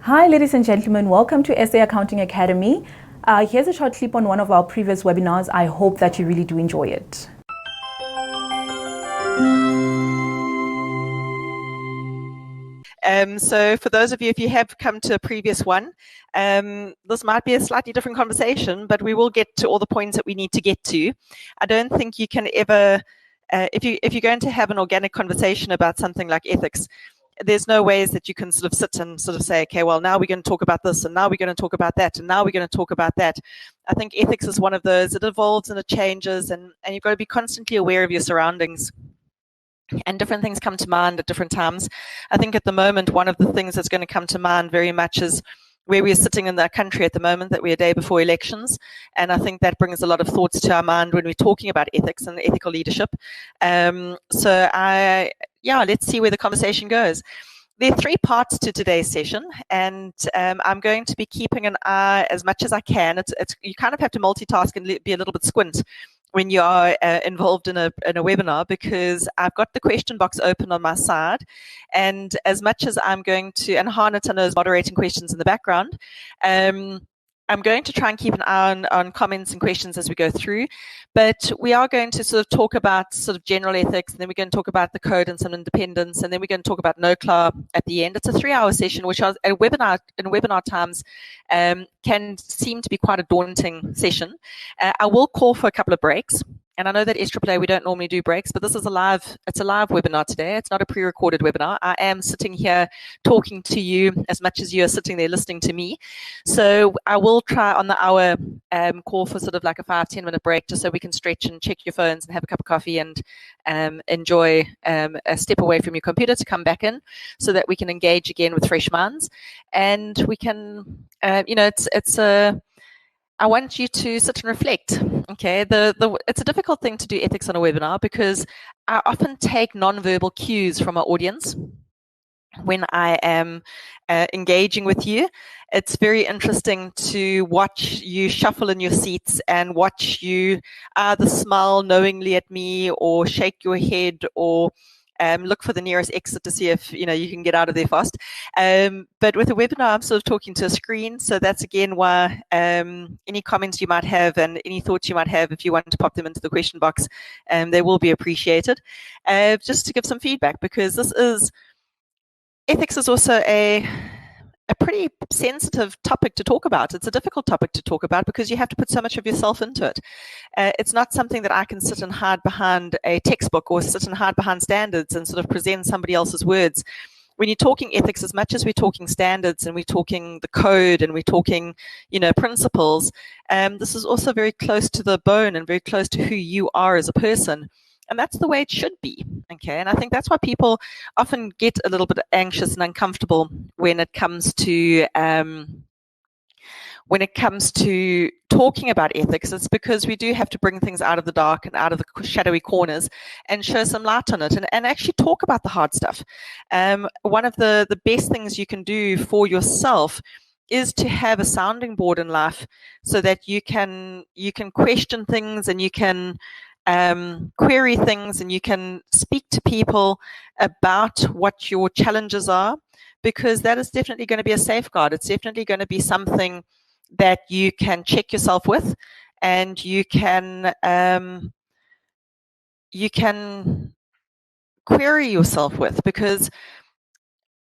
Hi ladies and gentlemen, welcome to SA Accounting Academy. Here's a short clip on one of our previous webinars. I hope that you really do enjoy it. So for those of you, if you have come to a previous one, this might be a slightly different conversation, but we will get to all the points that we need to get to. I don't think you can ever, if you're going to have an organic conversation about something like ethics, there's no ways that you can sort of sit and sort of say, okay, well, now we're going to talk about this, and now we're going to talk about that, and now we're going to talk about that. I think ethics is one of those. It evolves and it changes, and you've got to be constantly aware of your surroundings. And different things come to mind at different times. I think at the moment, one of the things that's going to come to mind very much is where we're sitting in the country at the moment, that we're a day before elections. And I think that brings a lot of thoughts to our mind when we're talking about ethics and ethical leadership. Let's see where the conversation goes. There are three parts to today's session, and I'm going to be keeping an eye as much as I can. You kind of have to multitask and be a little bit squint when you are involved in a webinar, because I've got the question box open on my side, and as much as I'm going to, and Harnett I know is moderating questions in the background, I'm going to try and keep an eye on comments and questions as we go through, but we are going to sort of talk about sort of general ethics, and then we're going to talk about the code and some independence, and then we're going to talk about NOCLAR at the end. It's a 3-hour session, which in webinar times can seem to be quite a daunting session. I will call for a couple of breaks. And I know that SAAA, we don't normally do breaks, but this is it's a live webinar today. It's not a pre-recorded webinar. I am sitting here talking to you as much as you're sitting there listening to me. So I will try on the hour call for sort of like a 5-10 minute break, just so we can stretch and check your phones and have a cup of coffee and enjoy a step away from your computer to come back in, so that we can engage again with fresh minds. And we can, I want you to sit and reflect. Okay, it's a difficult thing to do ethics on a webinar, because I often take non-verbal cues from our audience when I am engaging with you. It's very interesting to watch you shuffle in your seats and watch you either smile knowingly at me or shake your head or look for the nearest exit to see if you can get out of there fast. But with a webinar, I'm sort of talking to a screen, so that's again why any comments you might have and any thoughts you might have, if you want to pop them into the question box, they will be appreciated. Just to give some feedback, because ethics is also a pretty sensitive topic to talk about. It's a difficult topic to talk about because you have to put so much of yourself into it. It's not something that I can sit and hide behind a textbook or sit and hide behind standards and sort of present somebody else's words. When you're talking ethics, as much as we're talking standards and we're talking the code and we're talking, principles, this is also very close to the bone and very close to who you are as a person. And that's the way it should be, okay? And I think that's why people often get a little bit anxious and uncomfortable when it comes to talking about ethics. It's because we do have to bring things out of the dark and out of the shadowy corners and show some light on it and actually talk about the hard stuff. One of the best things you can do for yourself is to have a sounding board in life, so that you can question things and you can query things and you can speak to people about what your challenges are, because that is definitely going to be a safeguard. It's definitely going to be something that you can check yourself with, and you can query yourself with, because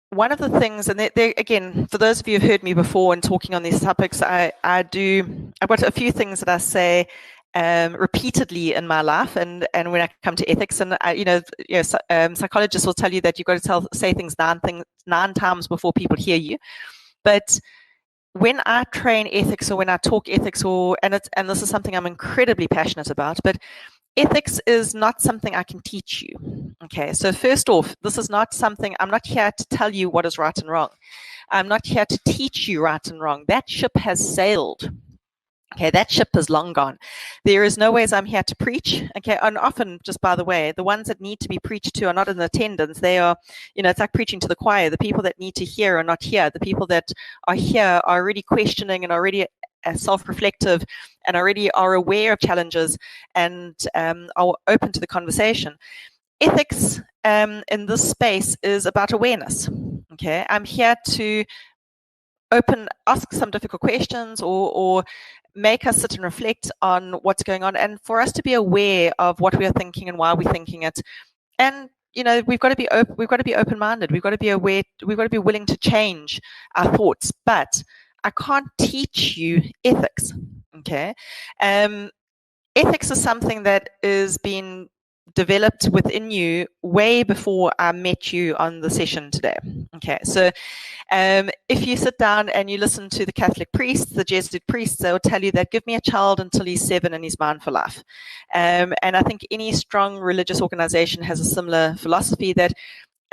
one of the things, and again, for those of you who've heard me before and talking on these topics, I've got a few things that I say repeatedly in my life, and when I come to ethics, and psychologists will tell you that you've got to say things 9 times before people hear you. But when I train ethics, or when I talk ethics, and this is something I'm incredibly passionate about, but ethics is not something I can teach you. Okay, so first off, this is not something, I'm not here to tell you what is right and wrong. I'm not here to teach you right and wrong. That ship has sailed. Okay, that ship is long gone. There is no ways I'm here to preach. Okay, and often, just by the way, the ones that need to be preached to are not in attendance. They are, it's like preaching to the choir. The people that need to hear are not here. The people that are here are already questioning and already self-reflective and already are aware of challenges and are open to the conversation. Ethics in this space is about awareness. Okay, I'm here to ask some difficult questions, or make us sit and reflect on what's going on, and for us to be aware of what we are thinking and why we're thinking it. And we've got to be open-minded. We've got to be aware. We've got to be willing to change our thoughts. But I can't teach you ethics. Okay, ethics is something that is being developed within you way before I met you on the session today. Okay, so if you sit down and you listen to the Catholic priests, the Jesuit priests, they'll tell you that give me a child until he's 7 and he's mine for life. And I think any strong religious organization has a similar philosophy, that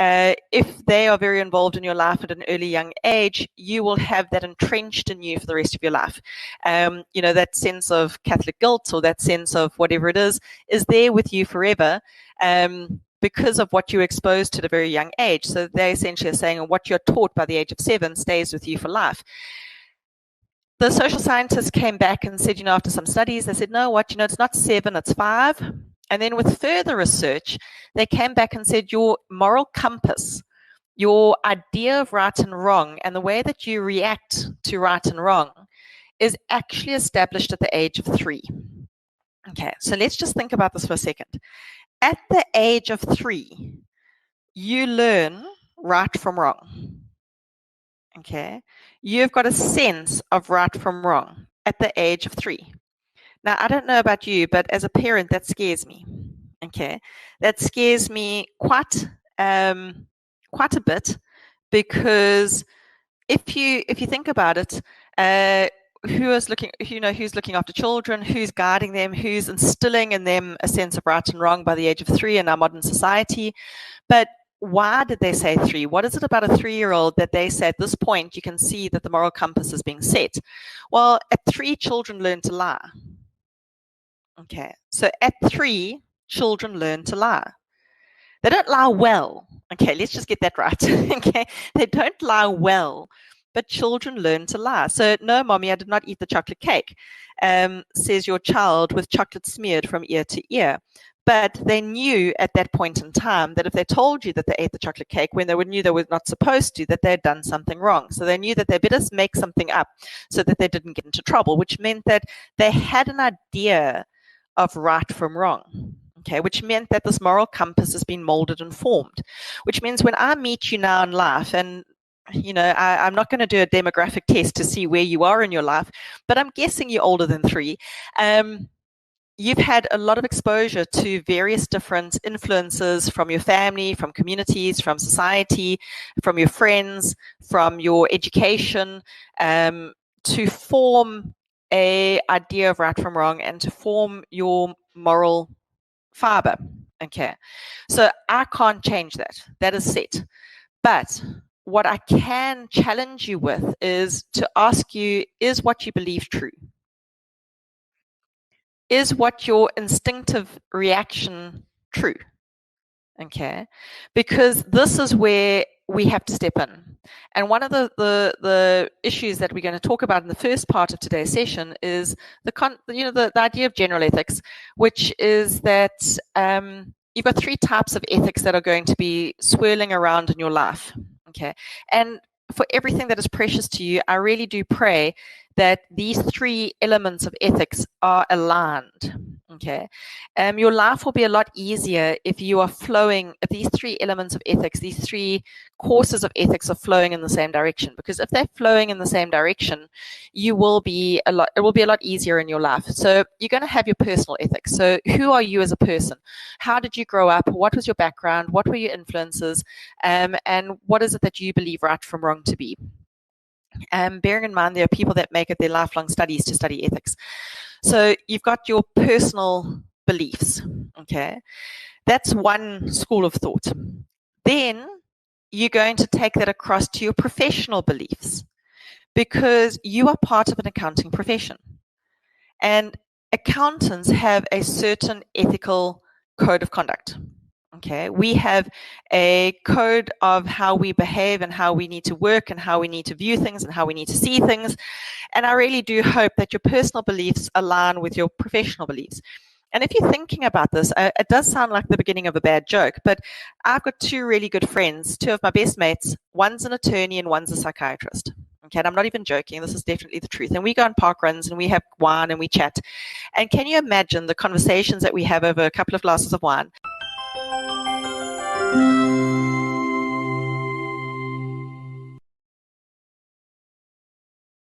if they are very involved in your life at an early young age, you will have that entrenched in you for the rest of your life. That sense of Catholic guilt, or that sense of whatever it is there with you forever, because of what you were exposed to at a very young age. So they essentially are saying, what you're taught by the age of 7 stays with you for life. The social scientists came back and said, after some studies, they said, no, it's not 7, it's 5. And then with further research, they came back and said your moral compass, your idea of right and wrong, and the way that you react to right and wrong is actually established at the age of 3. Okay, so let's just think about this for a second. At the age of 3, you learn right from wrong. Okay, you've got a sense of right from wrong at the age of 3. Now, I don't know about you, but as a parent, that scares me. Okay, that scares me quite a bit, because if you think about it, who's looking after children, who's guiding them, who's instilling in them a sense of right and wrong by the age of 3 in our modern society? But why did they say 3? What is it about a 3-year-old that they say at this point you can see that the moral compass is being set? Well, at 3, children learn to lie. Okay, so at 3, children learn to lie. They don't lie well. Okay, let's just get that right. Okay, they don't lie well, but children learn to lie. So, no, mommy, I did not eat the chocolate cake, says your child with chocolate smeared from ear to ear. But they knew at that point in time that if they told you that they ate the chocolate cake when they knew they were not supposed to, that they had done something wrong. So they knew that they better make something up so that they didn't get into trouble, which meant that they had an idea of right from wrong. Okay, which meant that this moral compass has been molded and formed, which means when I meet you now in life, and I'm not going to do a demographic test to see where you are in your life, but I'm guessing you're older than 3. You've had a lot of exposure to various different influences from your family, from communities, from society, from your friends, from your education, to form an idea of right from wrong and to form your moral fiber. Okay, so I can't change that. That is set. But what I can challenge you with is to ask you, is what you believe true? Is what your instinctive reaction true? Okay, because this is where we have to step in. And one of the issues that we're going to talk about in the first part of today's session is the idea of general ethics, which is that you've got 3 types of ethics that are going to be swirling around in your life. Okay, and for everything that is precious to you, I really do pray that these 3 elements of ethics are aligned. Okay, your life will be a lot easier if you are flowing, if these 3 elements of ethics, these 3 courses of ethics are flowing in the same direction. Because if they're flowing in the same direction, it will be a lot easier in your life. So you're going to have your personal ethics. So who are you as a person? How did you grow up? What was your background? What were your influences? And what is it that you believe right from wrong to be? Bearing in mind there are people that make it their lifelong studies to study ethics. So you've got your personal beliefs, okay? That's one school of thought. Then you're going to take that across to your professional beliefs, because you are part of an accounting profession. And accountants have a certain ethical code of conduct. Okay, we have a code of how we behave and how we need to work and how we need to view things and how we need to see things. And I really do hope that your personal beliefs align with your professional beliefs. And if you're thinking about this, it does sound like the beginning of a bad joke, but I've got two really good friends, two of my best mates. One's an attorney and one's a psychiatrist. Okay, and I'm not even joking. This is definitely the truth. And we go on park runs and we have wine and we chat. And can you imagine the conversations that we have over a couple of glasses of wine?